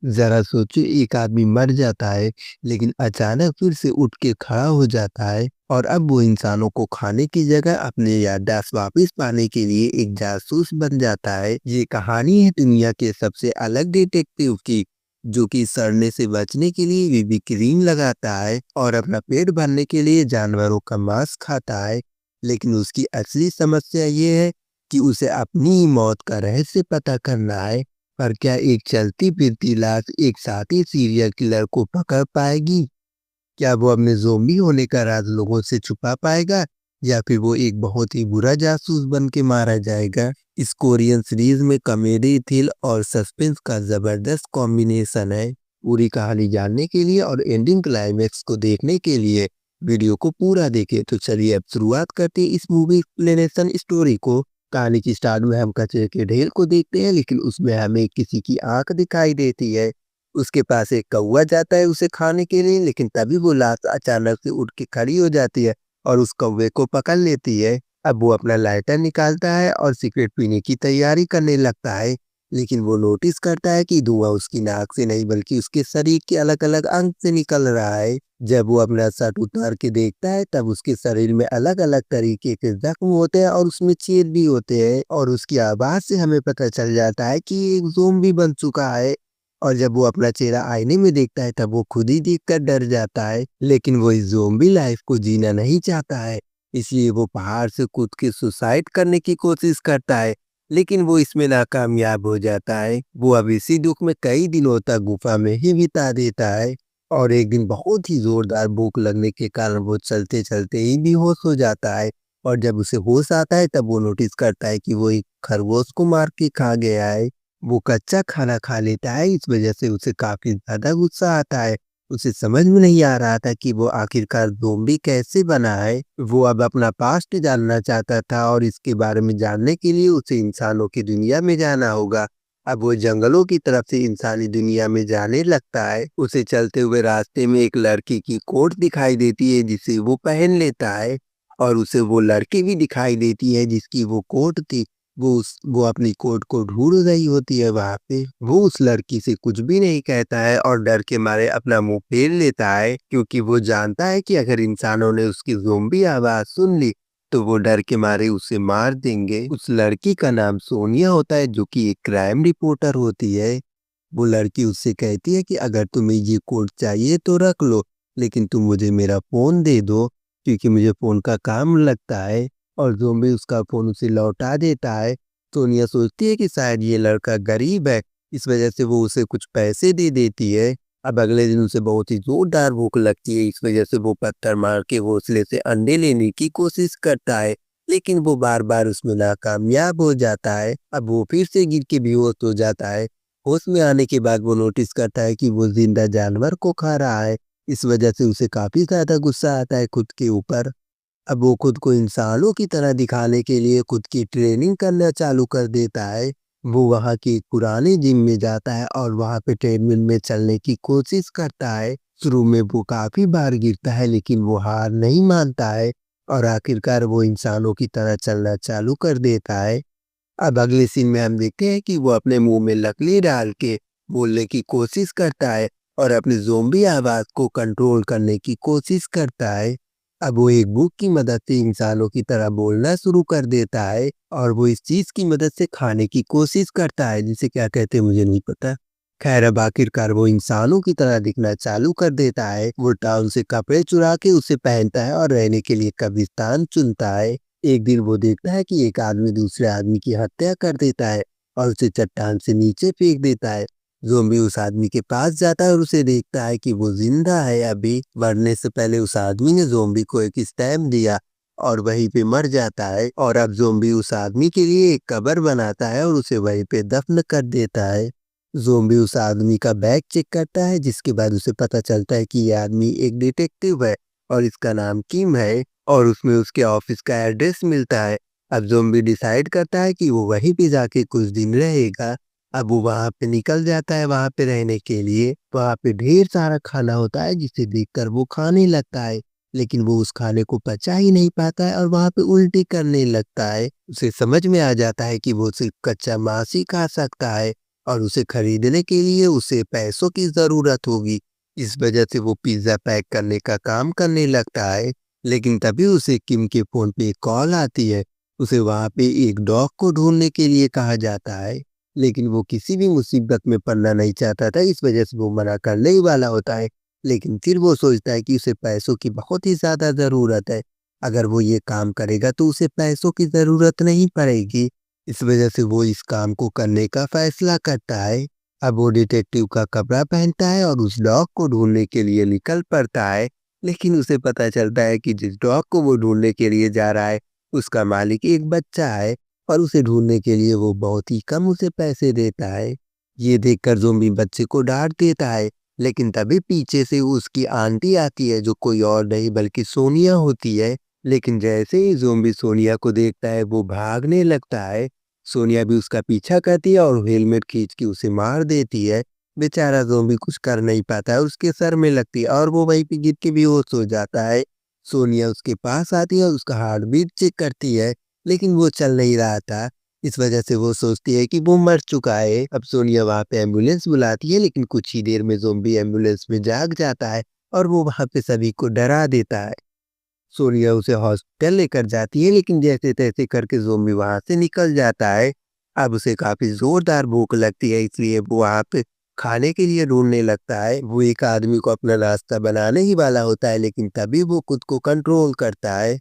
ज़रा सोचो, एक आदमी मर जाता है लेकिन अचानक फिर से उठ के खड़ा हो जाता है और अब वो इंसानों को खाने की जगह अपने याददाश्त वापस पाने के लिए एक जासूस बन जाता है। ये कहानी है दुनिया के सबसे अलग डिटेक्टिव की, जो कि सड़ने से बचने के लिए बीबी क्रीम लगाता है और अपना पेट भरने के लिए जानवरों का मांस खाता है। लेकिन उसकी असली समस्या ये है कि उसे अपनी ही मौत का रहस्य पता करना है। पर क्या एक चलती फिरती लाश एक साथी सीरियल किलर को पकड़ पाएगी? क्या वो अपने ज़ोंबी होने का राज लोगों से छुपा पाएगा या फिर वो एक बहुत ही बुरा जासूस बन के मारा जाएगा? इस कोरियन सीरीज में कॉमेडी, थ्रिल और सस्पेंस का जबरदस्त कॉम्बिनेशन है। पूरी कहानी जानने के लिए और एंडिंग क्लाइमेक्स को देखने के लिए वीडियो को पूरा देखें। तो चलिए अब शुरुआत करते हैं इस मूवी एक्सप्लेनेशन स्टोरी को। कहानी की स्टार्ट में हम कचरे के ढेर को देखते हैं, लेकिन उसमें हमें किसी की आंख दिखाई देती है। उसके पास एक कौवा जाता है उसे खाने के लिए, लेकिन तभी वो लाश अचानक से उठ के खड़ी हो जाती है और उस कौवे को पकड़ लेती है। अब वो अपना लाइटर निकालता है और सिगरेट पीने की तैयारी करने लगता है, लेकिन वो नोटिस करता है कि धुआं उसकी नाक से नहीं बल्कि उसके शरीर के अलग-अलग अंग से निकल रहा है। जब वो अपना शर्ट उतार के देखता है तब उसके शरीर में अलग-अलग तरीके के जख्म होते हैं और उसमें छेद भी होते हैं और उसकी आवाज़ से हमें पता चल जाता है कि ये एक ज़ॉम्बी बन चुका है। और जब वो अपना चेहरा आईने में देखता है तब वो खुद ही देखकर डर जाता है, लेकिन वो इस ज़ॉम्बी लाइफ को जीना नहीं चाहता है। इसलिए वो पहाड़ से कूद के सुसाइड करने की कोशिश करता है, लेकिन वो इसमें नाकामयाब हो जाता है। वो अब इसी दुख में कई दिनों तक गुफा में ही बिता देता है और एक दिन बहुत ही जोरदार भूख लगने के कारण वो चलते-चलते ही बेहोश हो जाता है। और जब उसे होश आता है तब वो नोटिस करता है कि वो एक खरगोश को मार के खा गया है। वो कच्चा खाना खा लेता है, इस वजह से उसे काफ़ी ज़्यादा गुस्सा आता है। उसे समझ में नहीं आ रहा था कि वो आखिरकार ज़ॉम्बी कैसे बना है। वो अब अपना पास्ट जानना चाहता था और इसके बारे में जानने के लिए उसे इंसानों की दुनिया में जाना होगा। अब वो जंगलों की तरफ से इंसानी दुनिया में जाने लगता है। उसे चलते हुए रास्ते में एक लड़की की कोट दिखाई देती है जिसे वो पहन लेता है और उसे वो लड़की भी दिखाई देती है जिसकी वो कोट थी। वो अपनी कोट को ढूँढ रही होती है वहाँ पे। वो उस लड़की से कुछ भी नहीं कहता है और डर के मारे अपना मुँह फेर लेता है, क्योंकि वो जानता है कि अगर इंसानों ने उसकी ज़ॉम्बी आवाज़ सुन ली तो वो डर के मारे उसे मार देंगे। उस लड़की का नाम सोनिया होता है, जो कि एक क्राइम रिपोर्टर होती है। वो लड़की उससे कहती है कि अगर तुम्हें ये कोट चाहिए तो रख लो, लेकिन तुम मुझे मेरा फ़ोन दे दो, क्योंकि मुझे फ़ोन का काम लगता है। और ज़ॉम्बी उसका फ़ोन उसे लौटा देता है। सोनिया सोचती है कि शायद ये लड़का गरीब है, इस वजह से वो उसे कुछ पैसे दे देती है। अब अगले दिन उसे बहुत ही ज़ोरदार भूख लगती है, इस वजह से वो पत्थर मार के घोंसले से अंडे लेने की कोशिश करता है, लेकिन वो बार-बार उसमें नाकामयाब हो जाता है। अब वो फिर से गिर के बेहोश हो जाता है। होश में आने के बाद वो नोटिस करता है कि वो जिंदा जानवर को खा रहा है। इस वजह से उसे काफ़ी ज़्यादा गुस्सा आता है खुद के ऊपर। अब वो खुद को इंसानों की तरह दिखाने के लिए खुद की ट्रेनिंग करना चालू कर देता है। वो वहाँ की एक पुराने जिम में जाता है और वहाँ पे ट्रेडमिल में चलने की कोशिश करता है। शुरू में वो काफ़ी बार गिरता है, लेकिन वो हार नहीं मानता है और आखिरकार वो इंसानों की तरह चलना चालू कर देता है। अब अगले सीन में हम देखते हैं कि वो अपने मुंह में लकीर डाल के बोलने की कोशिश करता है और अपनी ज़ॉम्बी आवाज़ को कंट्रोल करने की कोशिश करता है। अब वो एक बुक की मदद से इंसानों की तरह बोलना शुरू कर देता है और वो इस चीज़ की मदद से खाने की कोशिश करता है, जिसे क्या कहते हैं मुझे नहीं पता। खैर, अब आखिरकार वो इंसानों की तरह दिखना चालू कर देता है। वो टाउन से कपड़े चुरा के उसे पहनता है और रहने के लिए कब्रिस्तान चुनता है। एक दिन वो देखता है कि एक आदमी दूसरे आदमी की हत्या कर देता है और उसे चट्टान से नीचे फेंक देता है। ज़ॉम्बी उस आदमी के पास जाता है और उसे देखता है कि वो जिंदा है अभी। मरने से पहले उस आदमी ने ज़ॉम्बी को एक स्टैम्प दिया और वहीं पे मर जाता है। और अब ज़ॉम्बी उस आदमी के लिए एक कब्र बनाता है और उसे वहीं पे दफन कर देता है। ज़ॉम्बी उस आदमी का बैग चेक करता है, जिसके बाद उसे पता चलता है कि ये आदमी एक डिटेक्टिव है और इसका नाम किम है और उसमें उसके ऑफिस का एड्रेस मिलता है। अब ज़ॉम्बी डिसाइड करता है कि वो वहीं पे जाके कुछ दिन रहेगा। अब वो वहाँ पे निकल जाता है वहाँ पे रहने के लिए। वहाँ पे ढेर सारा खाना होता है जिसे देखकर वो खाने लगता है, लेकिन वो उस खाने को पचा ही नहीं पाता है और वहाँ पे उल्टी करने लगता है। उसे समझ में आ जाता है कि वो सिर्फ कच्चा मांस ही खा सकता है और उसे खरीदने के लिए उसे पैसों की ज़रूरत होगी। इस वजह से वो पिज़्ज़ा पैक करने का काम करने लगता है। लेकिन तभी उसे किम के फ़ोन पे एक कॉल आती है। उसे वहाँ पे एक डॉग को ढूँढने के लिए कहा जाता है। लेकिन वो किसी भी मुसीबत में पड़ना नहीं चाहता था, इस वजह से वो मना करने ही वाला होता है। लेकिन फिर वो सोचता है कि उसे पैसों की बहुत ही ज़्यादा ज़रूरत है। अगर वो ये काम करेगा तो उसे पैसों की ज़रूरत नहीं पड़ेगी। इस वजह से वो इस काम को करने का फैसला करता है। अब वो डिटेक्टिव का कपड़ा पहनता है और उस डॉग को ढूँढने के लिए निकल पड़ता है। लेकिन उसे पता चलता है कि जिस डॉग को वो ढूँढने के लिए जा रहा है, उसका मालिक एक बच्चा है और उसे ढूँढने के लिए वो बहुत ही कम उसे पैसे देता है। ये देखकर ज़ॉम्बी बच्चे को डाँट देता है, लेकिन तभी पीछे से उसकी आंटी आती है जो कोई और नहीं बल्कि सोनिया होती है। लेकिन जैसे ही ज़ॉम्बी सोनिया को देखता है वो भागने लगता है। सोनिया भी उसका पीछा करती है और हेलमेट खींच के उसे मार देती है। बेचारा ज़ॉम्बी कुछ कर नहीं पाता है, उसके सर में लगती है और वो वहीं पे गिर के बेहोश हो जाता है। सोनिया उसके पास आती है और उसका हार्ट बीट चेक करती है, लेकिन वो चल नहीं रहा था। इस वजह से वो सोचती है कि वो मर चुका है। अब सोनिया वहाँ पे एम्बुलेंस बुलाती है, लेकिन कुछ ही देर में ज़ॉम्बी एम्बुलेंस में जाग जाता है और वो वहाँ पे सभी को डरा देता है। सोनिया उसे हॉस्पिटल लेकर जाती है, लेकिन जैसे-तैसे करके ज़ॉम्बी वहाँ से निकल जाता है। अब उसे काफ़ी ज़ोरदार भूख लगती है, इसलिए वो वहाँ पे खाने के लिए ढूँढने लगता है। वो एक आदमी को अपना नाश्ता बनाने ही वाला होता है, लेकिन तभी वो खुद को कंट्रोल करता है।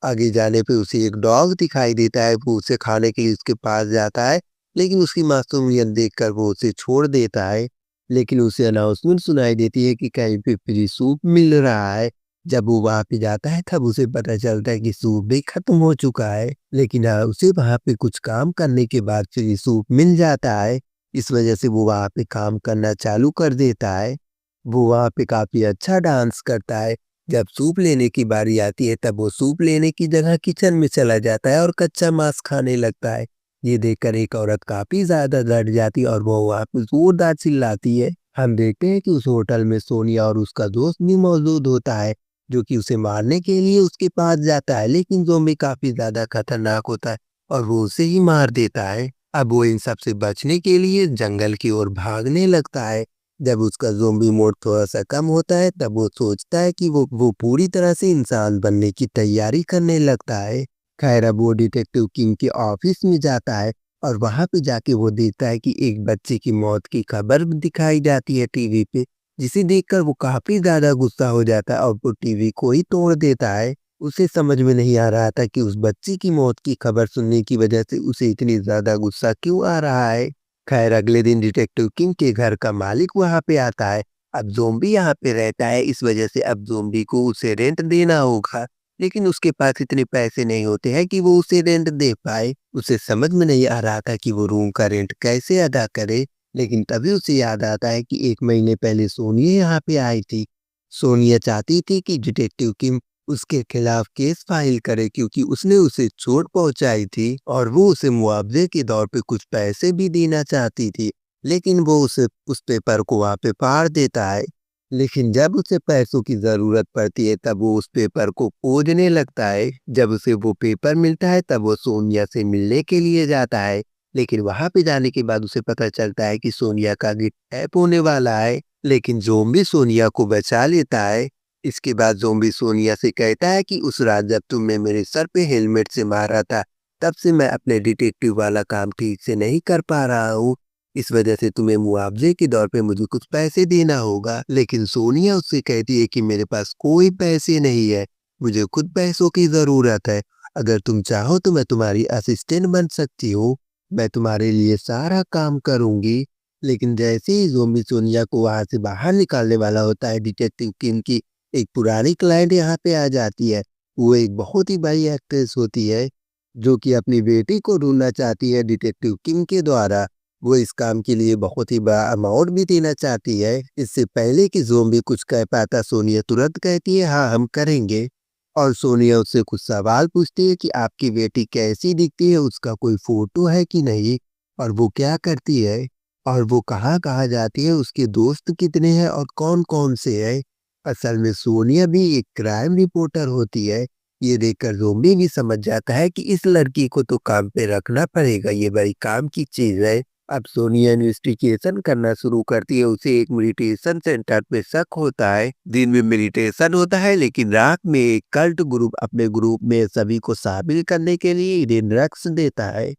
आगे जाने पे उसे एक डॉग दिखाई देता है, वो उसे खाने के लिए उसके पास जाता है, लेकिन उसकी मासूमियत देखकर वो उसे छोड़ देता है। लेकिन उसे अनाउंसमेंट सुनाई देती है कि कहीं पे फ्री सूप मिल रहा है। जब वो वहाँ पे जाता है तब उसे पता चलता है कि सूप भी खत्म हो चुका है। लेकिन उसे वहाँ पे कुछ काम करने के बाद फ्री सूप मिल जाता है। इस वजह से वो वहाँ पे काम करना चालू कर देता है। वो वहाँ पे काफ़ी अच्छा डांस करता है। जब सूप लेने की बारी आती है तब वो सूप लेने की जगह किचन में चला जाता है और कच्चा मांस खाने लगता है। ये देखकर एक औरत काफ़ी ज़्यादा डर जाती है और वो वहाँ पे ज़ोरदार चिल्लाती है। हम देखते हैं कि उस होटल में सोनिया और उसका दोस्त भी मौजूद होता है, जो कि उसे मारने के लिए उसके पास जाता है, लेकिन ज़ॉम्बी काफ़ी ज़्यादा खतरनाक होता है और वो उसे ही मार देता है। अब वो इन सब से बचने के लिए जंगल की ओर भागने लगता है। जब उसका ज़ॉम्बी मोड थोड़ा-सा कम होता है तब वो सोचता है कि वो पूरी तरह से इंसान बनने की तैयारी करने लगता है। खैर अब वो डिटेक्टिव किंग के ऑफिस में जाता है और वहाँ पे जाके वो देखता है कि एक बच्चे की मौत की खबर दिखाई जाती है टीवी पे, जिसे देखकर वो काफ़ी ज़्यादा गुस्सा हो जाता है और वो टीवी को ही तोड़ देता है। उसे समझ में नहीं आ रहा था कि उस बच्चे की मौत की खबर सुनने की वजह से उसे इतनी ज़्यादा गुस्सा क्यों आ रहा है। खैर अगले दिन डिटेक्टिव किंग के घर का मालिक वहाँ पे आता है। अब ज़ॉम्बी यहाँ पे रहता है, इस वजह से अब ज़ॉम्बी को उसे रेंट देना होगा। लेकिन उसके पास इतने पैसे नहीं होते हैं कि वो उसे रेंट दे पाए। उसे समझ में नहीं आ रहा था कि वो रूम का रेंट कैसे अदा करे। लेकिन तभी उसे याद आता है कि 1 महीने पहले सोनिया यहाँ पे आई थी। सोनिया चाहती थी कि डिटेक्टिव किम उसके खिलाफ केस फाइल करे, क्योंकि उसने उसे चोट पहुंचाई थी और वो उसे मुआवजे के तौर पे कुछ पैसे भी देना चाहती थी। लेकिन वो उसे उस पेपर को वहाँ पे फाड़ देता है। लेकिन जब उसे पैसों की ज़रूरत पड़ती है तब वो उस पेपर को खोजने लगता है। जब उसे वो पेपर मिलता है तब वो सोनिया से मिलने के लिए जाता है। लेकिन वहाँ पे जाने के बाद उसे पता चलता है कि सोनिया का किडनैप होने वाला है। लेकिन ज़ॉम्बी सोनिया को बचा लेता है। इसके बाद ज़ॉम्बी सोनिया से कहता है कि उस रात जब तुमने मेरे सर पे हेलमेट से मारा था, तब से मैं अपने डिटेक्टिव वाला काम ठीक से नहीं कर पा रहा हूँ। इस वजह से तुम्हें मुआवजे के तौर पे मुझे कुछ पैसे देना होगा। लेकिन सोनिया उससे कहती है कि मेरे पास कोई पैसे नहीं है, मुझे खुद पैसों की ज़रूरत है। अगर तुम चाहो तो मैं तुम्हारी असिस्टेंट बन सकती हूँ, मैं तुम्हारे लिए सारा काम करूँगी। लेकिन जैसे ही ज़ॉम्बी सोनिया को वहाँ से बाहर निकालने वाला होता है, डिटेक्टिव किम की एक पुरानी क्लाइंट यहाँ पे आ जाती है। वो एक बहुत ही बड़ी एक्ट्रेस होती है, जो कि अपनी बेटी को ढूँढना चाहती है डिटेक्टिव किम के द्वारा। वो इस काम के लिए बहुत ही बड़ा अमाउंट भी देना चाहती है। इससे पहले कि ज़ॉम्बी कुछ कह पाता, सोनिया तुरंत कहती है हाँ, हम करेंगे। और सोनिया उससे कुछ सवाल पूछती है कि आपकी बेटी कैसी दिखती है, उसका कोई फ़ोटो है कि नहीं? और वो क्या करती है? और वो कहाँ-कहाँ जाती है, उसके दोस्त कितने हैं और कौन-कौन से हैं? असल में सोनिया भी एक क्राइम रिपोर्टर होती है। ये देखकर ज़ॉम्बी भी समझ जाता है कि इस लड़की को तो काम पे रखना पड़ेगा, ये बड़ी काम की चीज़ है। अब सोनिया इन्वेस्टिगेशन करना शुरू करती है। उसे एक मेडिटेशन सेंटर पे शक होता है। दिन में मेडिटेशन होता है लेकिन रात में एक कल्ट ग्रुप अपने ग्रुप में सभी को शामिल करने के लिए इन्हें ड्रग्स देता है।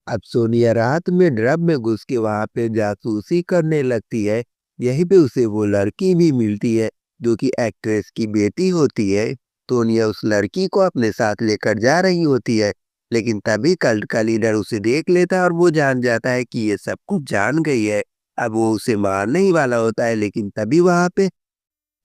अब सोनिया रात में ड्रम में घुस के वहां पे जासूसी करने लगती है। यहीं पे उसे वो लड़की भी मिलती है जो कि एक्ट्रेस की बेटी होती है। सोनिया उस लड़की को अपने साथ लेकर जा रही होती है लेकिन तभी कल्ट का लीडर उसे देख लेता है और वो जान जाता है कि ये सब कुछ जान गई है। अब वो उसे मारने ही वाला होता है लेकिन तभी वहां पे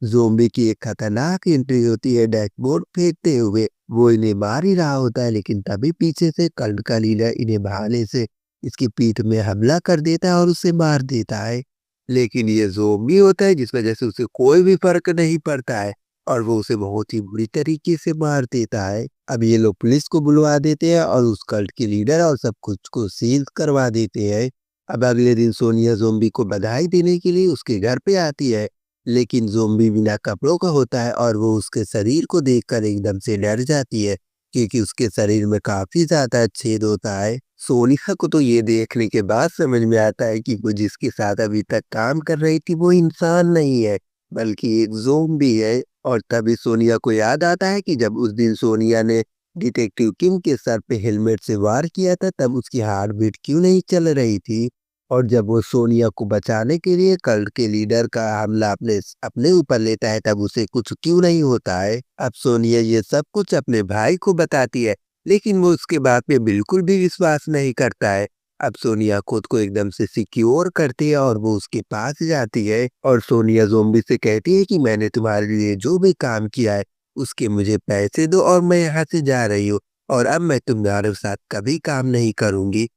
ज़ोंबी की एक खतरनाक एंट्री होती है डैशबोर्ड फेंकते हुए। वो इन्हें मार ही रहा होता है लेकिन तभी पीछे से कल्ट का लीडर इन्हें बहाने से इसकी पीठ में हमला कर देता है और उसे मार देता है। लेकिन ये ज़ोंबी होता है जिस वजह से उसे कोई भी फर्क नहीं पड़ता है और वो उसे बहुत ही बुरी तरीके से मार देता है। अब ये लोग पुलिस को बुलवा देते हैं और उस कल्ट के लीडर और सब कुछ को सील करवा देते हैं। अब अगले दिन सोनिया ज़ोंबी को बधाई देने के लिए उसके घर पे आती है लेकिन ज़ोंबी बिना कपड़ों का होता है और वो उसके शरीर को देखकर एकदम से डर जाती है क्योंकि उसके शरीर में काफी ज्यादा छेद होता है। सोनिया को तो ये देखने के बाद समझ में आता है कि वो जिसके साथ अभी तक काम कर रही थी वो इंसान नहीं है बल्कि एक ज़ोंबी है। और तभी सोनिया को याद आता है कि जब उस दिन सोनिया ने डिटेक्टिव किम के सर पे हेलमेट से वार किया था तब उसकी हार्ट बीट क्यों नहीं चल रही थी। और जब वो सोनिया को बचाने के लिए कल्ट के लीडर का हमला अपने अपने ऊपर लेता है तब उसे कुछ क्यों नहीं होता है। अब सोनिया ये सब कुछ अपने भाई को बताती है लेकिन वो उसके बात पे बिल्कुल भी विश्वास नहीं करता है। अब सोनिया खुद को एकदम से सिक्योर करती है और वो उसके पास जाती है और सोनिया ज़ोंबी से कहती है कि मैंने तुम्हारे लिए जो भी काम किया है उसके मुझे पैसे दो और मैं यहाँ से जा रही हूँ और अब मैं तुम्हारे साथ कभी काम नहीं करूंगी।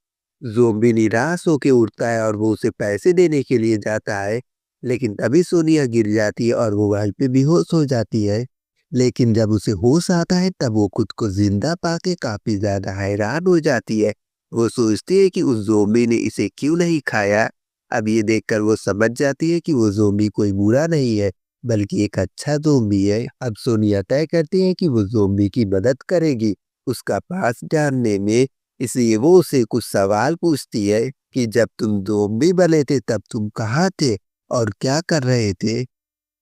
ज़ोंबी निराश होके उठता है और वो उसे पैसे देने के लिए जाता है लेकिन तभी सोनिया गिर जाती है और वो वहीं पे बेहोश हो जाती है। लेकिन जब उसे होश आता है तब वो खुद को जिंदा पाके काफी ज्यादा हैरान हो जाती है। वो सोचती है कि उस ज़ोंबी ने इसे क्यों नहीं खाया। अब ये देखकर वो समझ जाती है कि वो ज़ोंबी कोई बुरा नहीं है बल्कि एक अच्छा ज़ोंबी है। अब सोनिया तय करती है कि वो ज़ोंबी की मदद करेगी उसका पास जानने में। इसलिए वो उससे कुछ सवाल पूछती है कि जब तुम ज़ोंबी बने थे तब तुम कहाँ थे और क्या कर रहे थे।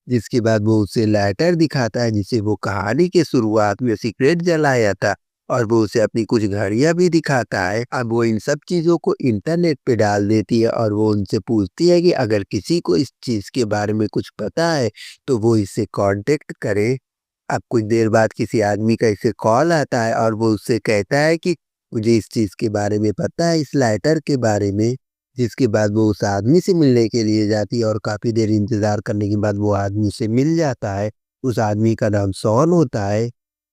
जिसके बाद वो उसे लेटर दिखाता है जिसे वो कहानी के शुरुआत में सीक्रेट जलाया था और वो उसे अपनी कुछ घड़ियां भी दिखाता है। अब वो इन सब चीजों को इंटरनेट पे डाल देती है और वो उनसे पूछती है कि अगर किसी को इस चीज के बारे में कुछ पता है तो वो इससे कांटेक्ट करे। अब कुछ देर बाद किसी आदमी का इसे कॉल आता है और वो उससे कहता है कि मुझे इस चीज के बारे में पता है, इस लेटर के बारे में। जिसके बाद वो उस आदमी से मिलने के लिए जाती है और काफी देर इंतजार करने के बाद वो आदमी से मिल जाता है। उस आदमी का नाम सॉन होता है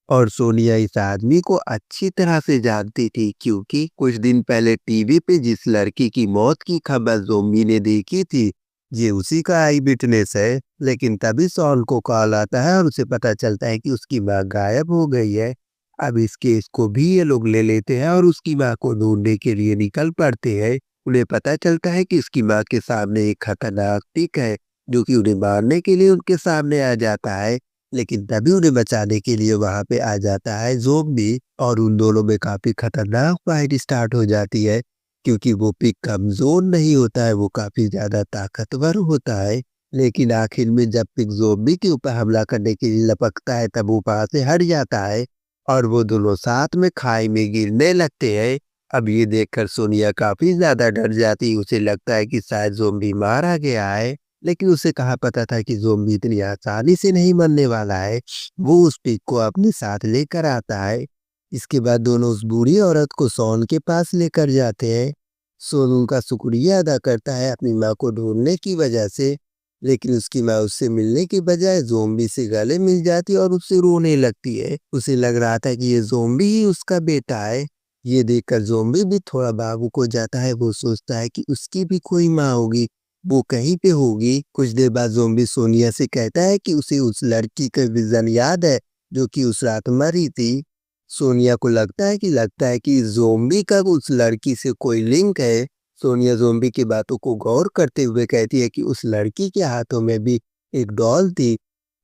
और सोनिया इस आदमी को अच्छी तरह से जानती थी क्योंकि कुछ दिन पहले टीवी पे जिस लड़की की मौत की खबर ज़ोंबी ने देखी थी ये उसी का आई विटनेस है। लेकिन तभी सॉन को कॉल आता है और उसे पता चलता है कि उसकी माँ गायब हो गई है। अब इस केस को भी ये लोग ले लेते हैं और उसकी माँ को ढूंढने के लिए निकल पड़ते हैं। उन्हें पता चलता है कि उसकी माँ के सामने एक खतरनाक टिक है जो कि उन्हें मारने के लिए उनके सामने आ जाता है। लेकिन तभी उन्हें बचाने के लिए वहां पे आ जाता है ज़ोंबी और उन दोनों में काफी खतरनाक फाइट स्टार्ट हो जाती है क्योंकि वो पिग कमजोर नहीं होता है, वो काफी ज्यादा ताकतवर होता है। लेकिन आखिर में जब पिग ज़ोंबी के ऊपर हमला करने के लिए लपकता है तब वो वहां से हट जाता है और वो दोनों साथ में खाई में गिरने लगते हैं। अब ये देखकर सोनिया काफी ज्यादा डर जाती है। उसे लगता है कि शायद ज़ोंबी मारा गया है लेकिन उसे कहाँ पता था कि ज़ोंबी इतनी आसानी से नहीं मरने वाला है। वो उस पिग को अपने साथ लेकर आता है। इसके बाद दोनों उस बूढ़ी औरत को सोन के पास लेकर जाते हैं। सोन उनका शुक्रिया अदा करता है अपनी माँ को ढूंढने की वजह से। लेकिन उसकी माँ उससे मिलने के बजाय ज़ोंबी से गले मिल जाती है और उससे रोने लगती है। उसे लग रहा था कि ये ज़ोंबी ही उसका बेटा है। ये देखकर ज़ोंबी भी थोड़ा भावुक हो जाता है। वो सोचता है कि उसकी भी कोई माँ होगी, वो कहीं पे होगी। कुछ देर बाद ज़ोंबी सोनिया से कहता है कि उसे उस लड़की का विजन याद है जो कि उस रात मरी थी। सोनिया को लगता है कि ज़ोंबी का उस लड़की से कोई लिंक है। सोनिया ज़ोंबी की बातों को गौर करते हुए कहती है कि उस लड़की के हाथों में भी एक डॉल थी,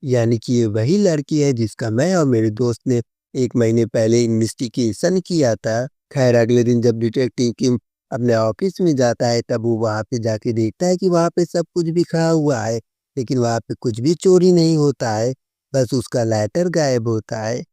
यानी कि ये वही लड़की है जिसका मैं और मेरे दोस्त ने 1 महीने पहले इन्वेस्टिगेशन किया था। खैर अगले दिन जब डिटेक्टिव किम अपने ऑफिस में जाता है तब वो वहाँ पे जाके देखता है कि वहाँ पे सब कुछ बिखरा हुआ है, लेकिन वहाँ पे कुछ भी चोरी नहीं होता है, बस उसका लाइटर गायब होता है।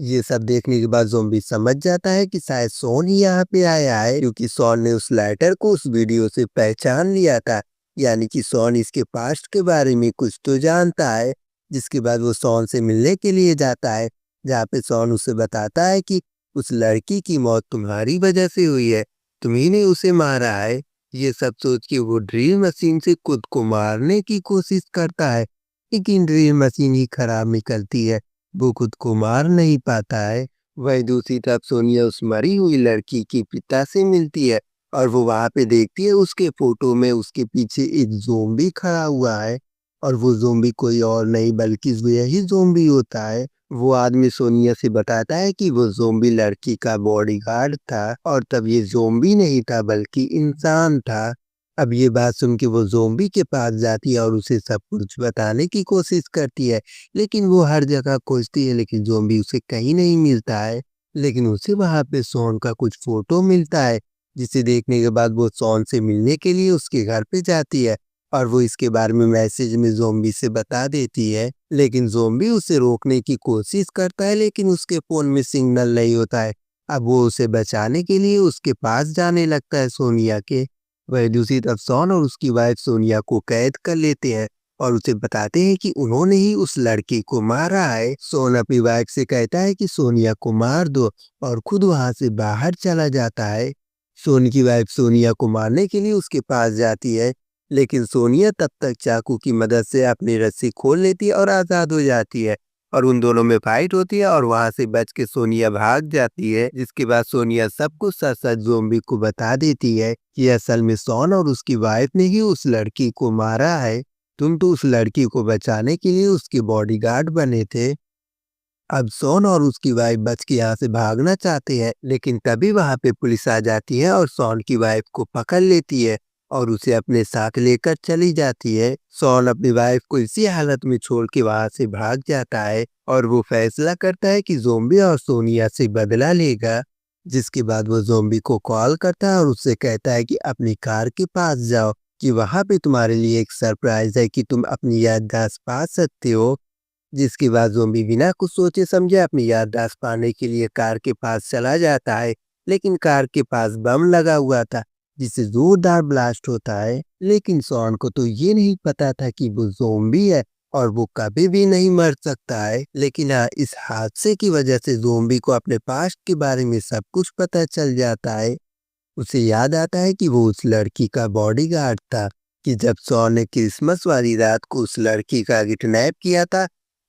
ये सब देखने के बाद ज़ॉम्बी समझ जाता है कि शायद शॉन ही यहाँ पे आया है, क्योंकि शॉन ने उस लाइटर को उस वीडियो से पहचान लिया था। यानी कि शॉन इसके पास्ट के बारे में कुछ तो जानता है। जिसके बाद वो शॉन से मिलने के लिए जाता है, जहाँ पे शॉन उसे बताता है कि उस लड़की की मौत तुम्हारी वजह से हुई है, तुम्ही ने उसे मारा है। ये सब सोच के वो ड्रिल मशीन से खुद को मारने की कोशिश करता है, लेकिन ड्रिल मशीन ही खराब निकलती है, वो खुद को मार नहीं पाता है। वहीं दूसरी तरफ सोनिया उस मरी हुई लड़की के पिता से मिलती है और वो वहाँ पे देखती है उसके फोटो में उसके पीछे एक ज़ोंबी खड़ा हुआ है, और वो ज़ोंबी कोई और नहीं बल्कि यही ज़ोंबी होता है। वो आदमी सोनिया से बताता है कि वो ज़ोंबी लड़की का बॉडीगार्ड था, और तब ये ज़ोंबी नहीं था बल्कि इंसान था। अब ये बात सुन के वो ज़ोंबी के पास जाती है और उसे सब कुछ बताने की कोशिश करती है, लेकिन वो हर जगह खोजती है लेकिन ज़ॉम्बी उसे कहीं नहीं मिलता है। लेकिन उसे वहाँ पे शॉन का कुछ फ़ोटो मिलता है, जिसे देखने के बाद वो शॉन से मिलने के लिए उसके घर पे जाती है, और वो इसके बारे में मैसेज में ज़ॉम्बी से बता देती है। लेकिन ज़ॉम्बी उसे रोकने की कोशिश करता है, लेकिन उसके फ़ोन में सिग्नल नहीं होता है। अब वो उसे बचाने के लिए उसके पास जाने लगता है सोनिया के। वहीं दूसरी तरफ शॉन और उसकी वाइफ सोनिया को कैद कर लेते हैं और उसे बताते हैं कि उन्होंने ही उस लड़की को मारा है। सोन अपनी वाइफ से कहता है कि सोनिया को मार दो, और खुद वहां से बाहर चला जाता है। सोन की वाइफ सोनिया को मारने के लिए उसके पास जाती है, लेकिन सोनिया तब तक चाकू की मदद से अपनी रस्सी खोल लेती है और आजाद हो जाती है, और उन दोनों में फाइट होती है और वहां से बच के सोनिया भाग जाती है। जिसके बाद सोनिया सब कुछ सच सच ज़ॉम्बी को बता देती है कि असल में शॉन और उसकी वाइफ ने ही उस लड़की को मारा है। तुम तो उस लड़की को बचाने के लिए उसके बॉडीगार्ड बने थे। अब शॉन और उसकी वाइफ बच के यहाँ से भागना चाहते हैं, लेकिन तभी वहाँ पे पुलिस आ जाती है और शॉन की वाइफ को पकड़ लेती है और उसे अपने साथ लेकर चली जाती है। शॉन अपनी वाइफ को इसी हालत में छोड़ के वहाँ से भाग जाता है, और वो फैसला करता है कि ज़ॉम्बी और सोनिया से बदला लेगा। जिसके बाद वो ज़ॉम्बी को कॉल करता है और उससे कहता है कि अपनी कार के पास जाओ, कि वहाँ पे तुम्हारे लिए एक सरप्राइज है कि तुम अपनी याददाश्त पा सकते हो। जिसके बाद ज़ॉम्बी बिना कुछ सोचे समझे अपनी याददाश्त पाने के लिए कार के पास चला जाता है, लेकिन कार के पास बम लगा हुआ था, जिससे जोरदार ब्लास्ट होता है। लेकिन शॉन को तो ये नहीं पता था कि वो ज़ॉम्बी है और वो कभी भी नहीं मर सकता है। लेकिन हाँ, इस हादसे की वजह से ज़ॉम्बी को अपने पास्ट के बारे में सब कुछ पता चल जाता है। उसे याद आता है कि वो उस लड़की का बॉडीगार्ड था, कि जब शॉन ने क्रिसमस वाली रात को उस लड़की का किडनैप किया था,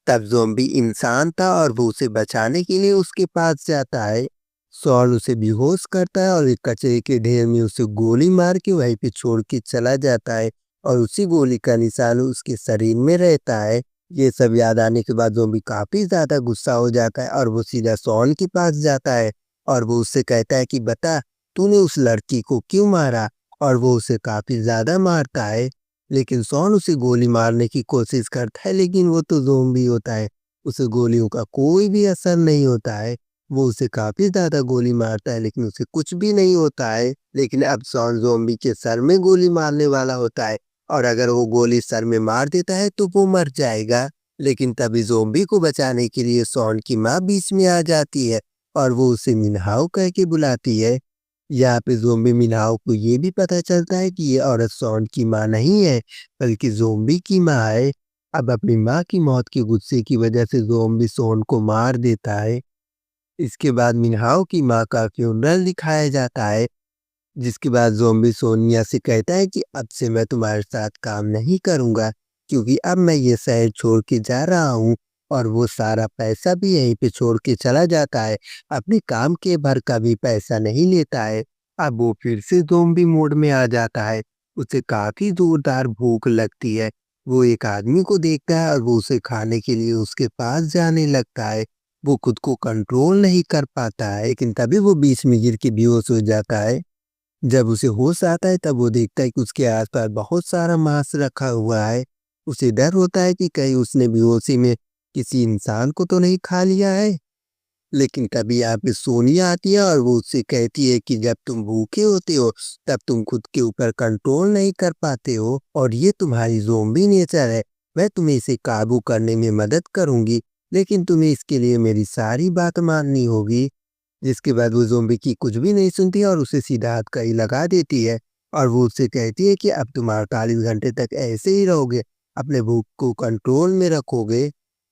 तब ज़ॉम्बी इंसान था और वो उसे बचाने के लिए उसके पास जाता है। शॉन उसे बेहोश करता है और एक कचरे के ढेर में उसे गोली मार के वहीं पे छोड़ के चला जाता है, और उसी गोली का निशान उसके शरीर में रहता है। ये सब याद आने के बाद ज़ॉम्बी काफ़ी ज़्यादा गुस्सा हो जाता है और वो सीधा शॉन के पास जाता है, और वो उससे कहता है कि बता, तूने उस लड़की को क्यों मारा? और वो उसे काफ़ी ज़्यादा मारता है, लेकिन शॉन उसे गोली मारने की कोशिश करता है, लेकिन वो तो ज़ॉम्बी होता है, उसे गोलियों का कोई भी असर नहीं होता है। वो उसे काफ़ी ज़्यादा गोली मारता है, लेकिन उसे कुछ भी नहीं होता है। लेकिन अब शॉन ज़ॉम्बी के सर में गोली मारने वाला होता है, और अगर वो गोली सर में मार देता है तो वो मर जाएगा। लेकिन तभी ज़ॉम्बी को बचाने के लिए शॉन की माँ बीच में आ जाती है, और वो उसे मिन्हाओ कह के बुलाती है। यहाँ पे ज़ॉम्बी मिन्हाओ को ये भी पता चलता है कि ये औरत शॉन की माँ नहीं है, बल्कि ज़ॉम्बी की माँ है। अब अपनी माँ की मौत के गुस्से की वजह से ज़ॉम्बी शॉन को मार देता है। इसके बाद मिन्हाओ की माँ का फ्यूनरल दिखाया जाता है, जिसके बाद ज़ॉम्बी सोनिया से कहता है कि अब से मैं तुम्हारे साथ काम नहीं करूँगा, क्योंकि अब मैं ये शहर छोड़ के जा रहा हूँ, और वो सारा पैसा भी यहीं पे छोड़ के चला जाता है, अपने काम के भर का भी पैसा नहीं लेता है। अब वो फिर से ज़ॉम्बी मोड में आ जाता है। उसे काफ़ी ज़ोरदार भूख लगती है। वो एक आदमी को देखता है और वो उसे खाने के लिए उसके पास जाने लगता है। वो खुद को कंट्रोल नहीं कर पाता है, लेकिन तभी वो बीच में गिर के बेहोश हो जाता है। जब उसे होश आता है तब वो देखता है कि उसके आसपास बहुत सारा मांस रखा हुआ है। उसे डर होता है कि कहीं उसने बेहोशी में किसी इंसान को तो नहीं खा लिया है। लेकिन तभी यहाँ पे सोनिया आती है और वो उससे कहती है कि जब तुम भूखे होते हो तब तुम खुद के ऊपर कंट्रोल नहीं कर पाते हो और ये तुम्हारी ज़ोंबी नेचर है। मैं तुम्हें इसे काबू करने में मदद करूँगी, लेकिन तुम्हें इसके लिए मेरी सारी बात माननी होगी। जिसके बाद वो ज़ोंबी की कुछ भी नहीं सुनती और उसे सीधा हथकड़ी लगा देती है और वो उससे कहती है कि अब तुम 48 घंटे तक ऐसे ही रहोगे, अपने भूख को कंट्रोल में रखोगे।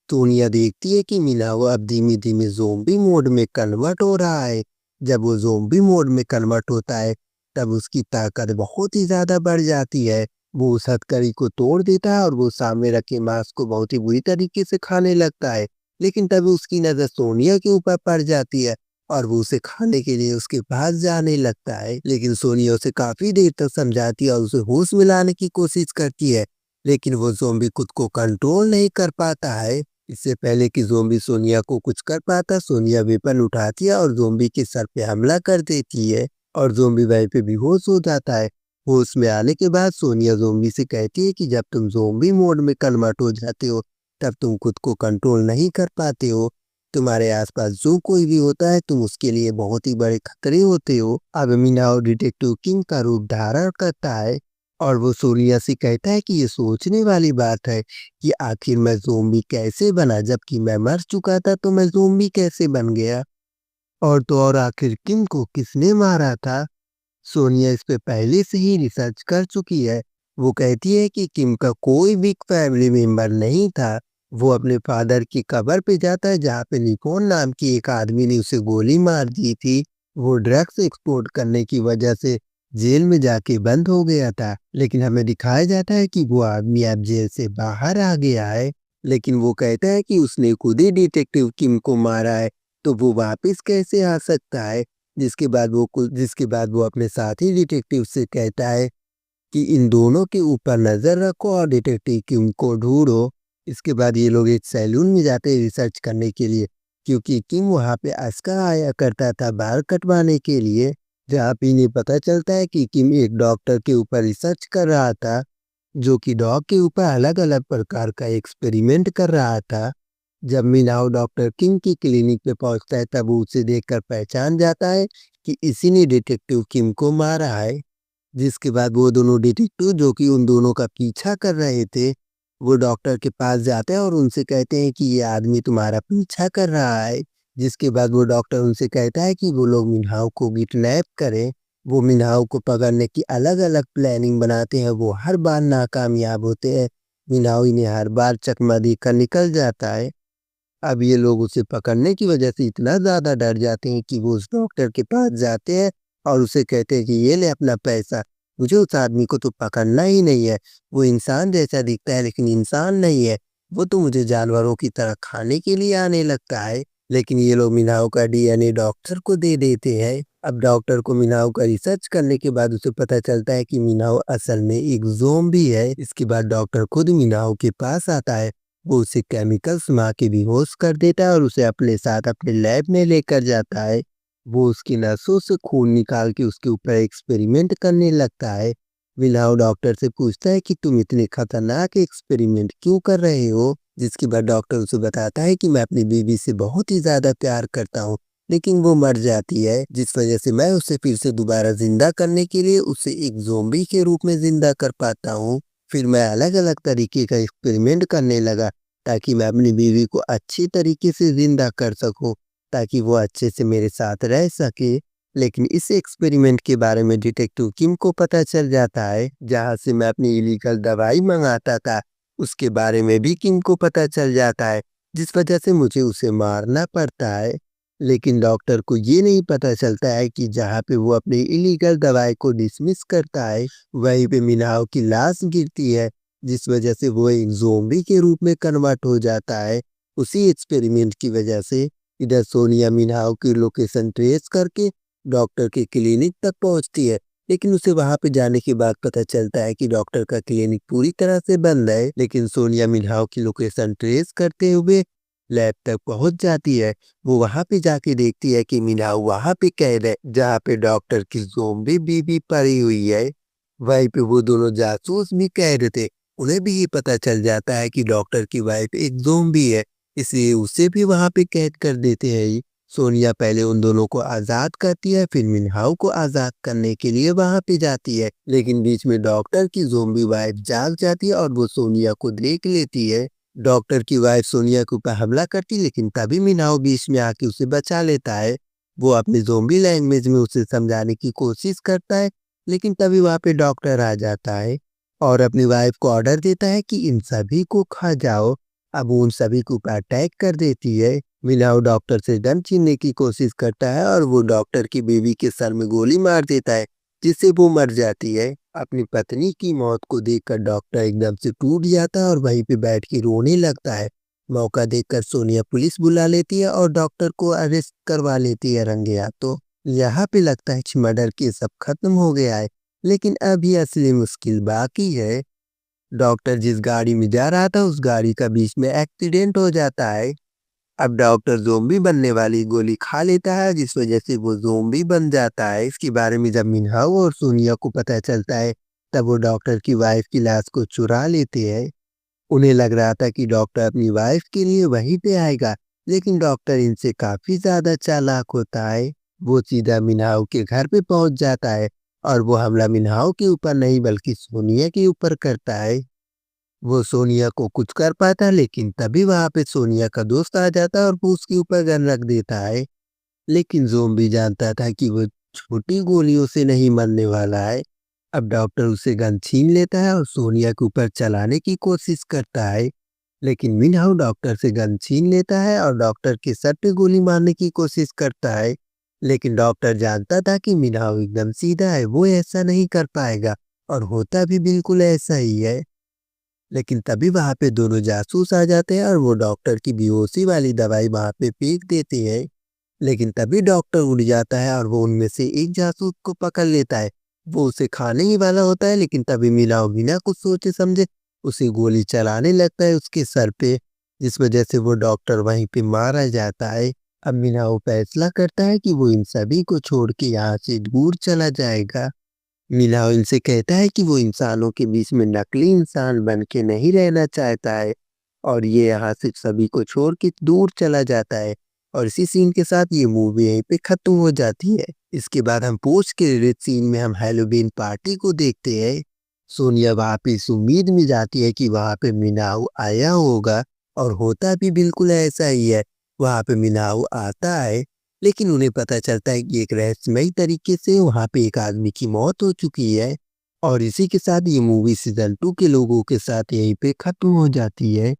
सोनिया देखती है कि मिनाओ अब धीमे-धीमे ज़ोंबी मोड में कन्वर्ट हो रहा है। जब वो ज़ोंबी मोड में कन्वर्ट होता है, तब उसकी ताकत बहुत ही ज़्यादा बढ़ जाती है। वो उस हथकड़ी को तोड़ देता है और वो सामने रखे मांस को बहुत ही बुरी तरीके से खाने लगता है। लेकिन तभी उसकी नज़र सोनिया के ऊपर पड़ जाती है और वो उसे खाने के लिए उसके पास जाने लगता है। लेकिन सोनिया उसे काफ़ी देर तक समझाती है और उसे होश में लाने की कोशिश करती है, लेकिन वो ज़ोंबी खुद को कंट्रोल नहीं कर पाता है। इससे पहले कि ज़ोंबी सोनिया को कुछ कर पाता, सोनिया वेपन उठाती है और ज़ोंबी के सर पे हमला कर देती है और ज़ोंबी वहीं पे बेहोश हो जाता है। होश में आने के बाद सोनिया ज़ोंबी से कहती है कि जब तुम ज़ोंबी मोड में कन्वर्ट हो जाते हो, तब तुम खुद को कंट्रोल नहीं कर पाते हो। तुम्हारे आसपास जो कोई भी होता है तुम उसके लिए बहुत ही बड़े खतरे होते हो। अब मिनाओ डिटेक्टिव किंग का रूप धारण करता है और वो सोनिया से कहता है कि ये सोचने वाली बात है कि आखिर मैं ज़ोंबी कैसे बना, जबकि मैं मर चुका था तो मैं ज़ोंबी कैसे बन गया। और तो और आखिर किम को किसने मारा था। सोनिया इस पे पहले से ही रिसर्च कर चुकी है। वो कहती है कि किम का कोई भी फैमिली मेंबर नहीं था। वो अपने फादर की कब्र पे जाता है जहाँ पे निकोन नाम की एक आदमी ने उसे गोली मार दी थी। वो ड्रग्स एक्सपोर्ट करने की वजह से जेल में जाके बंद हो गया था, लेकिन हमें दिखाया जाता है कि वो आदमी अब जेल से बाहर आ गया है। लेकिन वो कहता है कि उसने खुद ही डिटेक्टिव किम को मारा है, तो वो वापस कैसे आ सकता है। जिसके बाद वो अपने साथी डिटेक्टिव से कहता है कि इन दोनों के ऊपर नज़र रखो और डिटेक्टिव किम को ढूंढो। इसके बाद ये लोग एक सैलून में जाते हैं रिसर्च करने के लिए, क्योंकि किम वहाँ पे अक्सर आया करता था बाल कटवाने के लिए। जहाँ पे इन्हें पता चलता है कि किम एक डॉक्टर के ऊपर रिसर्च कर रहा था, जो कि डॉग के ऊपर अलग-अलग प्रकार का एक्सपेरिमेंट कर रहा था। जब मिनाओ डॉक्टर किंग की क्लिनिक पे पहुंचता है, तब वो उसे देखकर पहचान जाता है कि इसी ने डिटेक्टिव किम को मारा है। जिसके बाद वो दोनों डिटेक्टिव जो कि उन दोनों का पीछा कर रहे थे, वो डॉक्टर के पास जाते हैं और उनसे कहते हैं कि ये आदमी तुम्हारा पीछा कर रहा है। जिसके बाद वो डॉक्टर उनसे कहता है कि वो लोग मिन्हाओ को किडनैप करें। वो मिन्हाओ को पकड़ने की अलग-अलग प्लानिंग बनाते हैं, वो हर बार नाकामयाब होते हैं। मिन्हाओ इन्हें हर बार चकमा देकर निकल जाता है। अब ये लोग उसे पकड़ने की वजह से इतना ज़्यादा डर जाते हैं कि वो उस डॉक्टर के पास जाते हैं और उसे कहते हैं कि ये ले अपना पैसा, मुझे उस आदमी को तो पकड़ना ही नहीं है। वो इंसान जैसा दिखता है लेकिन इंसान नहीं है, वो तो मुझे जानवरों की तरह खाने के लिए आने लगता है। लेकिन ये लोग मिनाओ का डीएनए डॉक्टर को दे देते हैं। अब डॉक्टर को मिनाओ का रिसर्च करने के बाद उसे पता चलता है कि मिनाओ असल में एक ज़ोंबी है। इसके बाद डॉक्टर खुद मिनाओ के पास आता है। वो उसे केमिकल्स मार के बेहोश कर देता है और उसे अपने साथ अपने लैब में लेकर जाता है। वो उसकी नसों से खून निकाल के उसके ऊपर एक्सपेरिमेंट करने लगता है। मिनाओ डॉक्टर से पूछता है कि तुम इतने खतरनाक एक्सपेरिमेंट क्यों कर रहे हो। जिसके बाद डॉक्टर उसे बताता है कि मैं अपनी बीवी से बहुत ही ज़्यादा प्यार करता हूँ, लेकिन वो मर जाती है, जिस वजह से मैं उसे फिर से दोबारा जिंदा करने के लिए उसे एक ज़ोंबी के रूप में जिंदा कर पाता हूँ। फिर मैं अलग-अलग तरीके का एक्सपेरिमेंट करने लगा ताकि मैं अपनी बीवी को अच्छी तरीके से ज़िंदा कर सकूं, ताकि वो अच्छे से मेरे साथ रह सके। लेकिन इस एक्सपेरिमेंट के बारे में डिटेक्टिव किम को पता चल जाता है, जहाँ से मैं अपनी इलीगल दवाई मंगाता था, उसके बारे में भी किम को पता चल जाता है, जिस वजह से मुझे उसे मारना पड़ता है। लेकिन डॉक्टर को ये नहीं पता चलता है कि जहाँ पे वो अपनी इलीगल दवाई को डिसमिस करता है, वहीं पे मिनाओ की लाश गिरती है, जिस वजह से वो एक ज़ोंबी के रूप में कन्वर्ट हो जाता है। उसी एक्सपेरिमेंट की वजह से इधर सोनिया मिनाओ की लोकेशन ट्रेस करके डॉक्टर के क्लिनिक तक पहुंचती है, लेकिन उसे वहां पे जाने के बाद पता चलता है कि डॉक्टर का क्लिनिक पूरी तरह से बंद है। लेकिन सोनिया मिन्हाओ की लोकेशन ट्रेस करते हुए लैब तक पहुंच जाती है। वो वहां पे जाके देखती है कि मिन्हाओ वहां पे कैद है, जहाँ पे डॉक्टर की ज़ोंबी बीबी पड़ी हुई है। वहीं पे वो दोनों जासूस भी कैद थे। उन्हें भी ये पता चल जाता है कि डॉक्टर की वाइफ एक ज़ोंबी है, इसलिए उसे भी वहां पे कैद कर देते हैं। सोनिया पहले उन दोनों को आज़ाद करती है, फिर मिनहाओ को आज़ाद करने के लिए वहाँ पे जाती है, लेकिन बीच में डॉक्टर की ज़ॉम्बी वाइफ जाग जाती है और वो सोनिया को देख लेती है। डॉक्टर की वाइफ सोनिया के ऊपर हमला करती है, लेकिन तभी मिनहाओ बीच में आके उसे बचा लेता है। वो अपनी ज़ॉम्बी लैंग्वेज में उसे समझाने की कोशिश करता है, लेकिन तभी वहाँ पे डॉक्टर आ जाता है और अपनी वाइफ को ऑर्डर देता है कि इन सभी को खा जाओ। अब वो उन सभी के ऊपर अटैक कर देती है। मिनाओ डॉक्टर से गन छीनने की कोशिश करता है और वो डॉक्टर की बीवी के सर में गोली मार देता है, जिससे वो मर जाती है। अपनी पत्नी की मौत को देखकर डॉक्टर एकदम से टूट जाता है और वहीं पे बैठ के रोने लगता है। मौका देखकर सोनिया पुलिस बुला लेती है और डॉक्टर को अरेस्ट करवा लेती है रंगे हाथों। यहाँ पे लगता है कि मर्डर केस अब खत्म हो गया है, लेकिन अभी असली मुश्किल बाकी है। डॉक्टर जिस गाड़ी में जा रहा था उस गाड़ी का बीच में एक्सीडेंट हो जाता है। अब डॉक्टर ज़ॉम्बी बनने वाली गोली खा लेता है, जिस वजह से वो ज़ॉम्बी बन जाता है। इसके बारे में जब मिनहाओ और सोनिया को पता चलता है, तब वो डॉक्टर की वाइफ की लाश को चुरा लेते हैं। उन्हें लग रहा था कि डॉक्टर अपनी वाइफ के लिए वहीं पे आएगा, लेकिन डॉक्टर इनसे काफ़ी ज़्यादा चालाक होता है। वो सीधा मिनहाओ के घर पे पहुंच जाता है और वो हमला मिनहाओ के ऊपर नहीं बल्कि सोनिया के ऊपर करता है। वो सोनिया को कुछ कर पाता है, लेकिन तभी वहाँ पे सोनिया का दोस्त आ जाता है और वो उसके ऊपर गन रख देता है। लेकिन ज़ॉम्बी जानता था कि वो छोटी गोलियों से नहीं मरने वाला है। अब डॉक्टर उसे गन छीन लेता है और सोनिया के ऊपर चलाने की कोशिश करता है, लेकिन मिनहाउ डॉक्टर से गन छीन लेता है और डॉक्टर के सर पे गोली मारने की कोशिश करता है। लेकिन डॉक्टर जानता था कि मिनहाउ एकदम सीधा है, वो ऐसा नहीं कर पाएगा और होता भी बिल्कुल ऐसा ही है। लेकिन तभी वहाँ पे दोनों जासूस आ जाते हैं और वो डॉक्टर की बेहोशी वाली दवाई वहाँ पे फेंक देते हैं। लेकिन तभी डॉक्टर उड़ जाता है और वो उनमें से एक जासूस को पकड़ लेता है। वो उसे खाने ही वाला होता है, लेकिन तभी मिलाओ बिना कुछ सोचे समझे उसे गोली चलाने लगता है उसके सर पे, जिस वजह से वो डॉक्टर वहीं पे मारा जाता है। अब मिनाओ फैसला करता है कि वो इन सभी को छोड़ के यहाँ से दूर चला जाएगा। मिलाओ इनसे कहता है कि वो इंसानों के बीच में नकली इंसान बन के नहीं रहना चाहता है और ये यहाँ से सभी को छोड़ के दूर चला जाता है। और इसी सीन के साथ ये मूवी यहीं पे खत्म हो जाती है। इसके बाद हम पोस्ट क्रेडिट सीन में हम हैलोवीन पार्टी को देखते हैं। सोनिया वहाँ पे इस उम्मीद में जाती है कि वहाँ पे मिनाऊ आया होगा और होता भी बिल्कुल ऐसा ही है। वहाँ पे मिनाऊ आता है, लेकिन उन्हें पता चलता है कि एक रहस्यमयी तरीके से वहाँ पे एक आदमी की मौत हो चुकी है। और इसी के साथ ये मूवी सीजन 2 के लोगों के साथ यहीं पे खत्म हो जाती है।